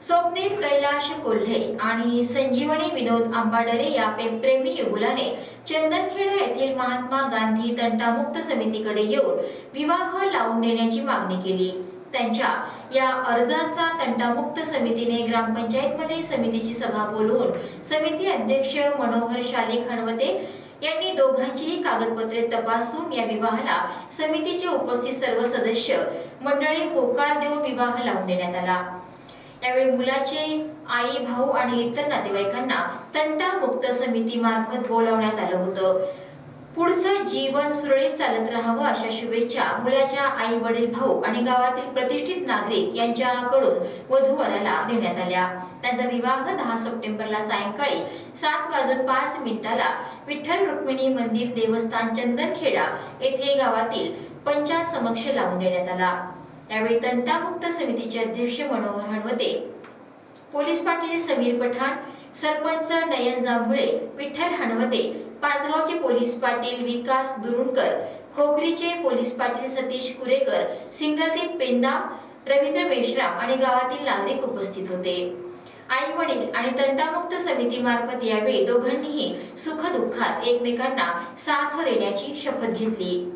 स्वप्नील कैलाश कोल्हे आणि संजीवनी विनोद आंबाडरे या प्रेमी युगुलाने चंदनखेडा येथील महात्मा गांधी तंटामुक्त समितीकडे येऊन विवाह लावून देण्याची मागणी केली। त्यांच्या या अर्जाचा तंटामुक्त समितीने ग्रामपंचायतमध्ये समितीची सभा बोलवून समिती अध्यक्ष मनोहर शालिक हणवते यांनी दोघांचीही कागदपत्रे तपासून या विवाहाला समितीचे उपस्थित सर्व सदस्य मंडळी होकार देऊन विवाह लावून देण्यात आला। यावेळी मुलाचे आई, भाऊ आणि इतर नातेवाईकांना तंटामुक्त समिती मार्फत बोलावण्यात आलं होतं। पुढचं जीवन सुरळीत चालत राहावं अशा शुभेच्छा मुलाच्या आई, वडील, भाऊ आणि गावातील प्रतिष्ठित नागरिक यांच्याकडून वधूवराला देण्यात आल्या। त्यांचा विवाह 10 सप्टेंबरला सायंकाळी 7:05 विठ्ठल रुक्मिणी मंदिर देवस्थान चंदनखेडा येथे गावातील पंचांसमक्ष लावून देण्यात आला। यावेळी तंटामुक्त समितीचे अध्यक्ष मनोहर हणवते, पोलीस पाटील समीर पठाण, सरपंच नयन जांभुळे, विठ्ठल हणवते, पाचगावचे पोलीस पाटील विकास दुरुणकर, खोखरीचे पोलीस पाटील सतीश कुरेकर, सिंगलदीप पेंदाम, रवींद्र मेश्राम आणि गावातील नागरिक उपस्थित होते। आई वडील आणि तंटामुक्त समिती मार्फत यावेळी दोघांनीही सुख दुःखात एकमेकांना साथ देण्याची शपथ घेतली।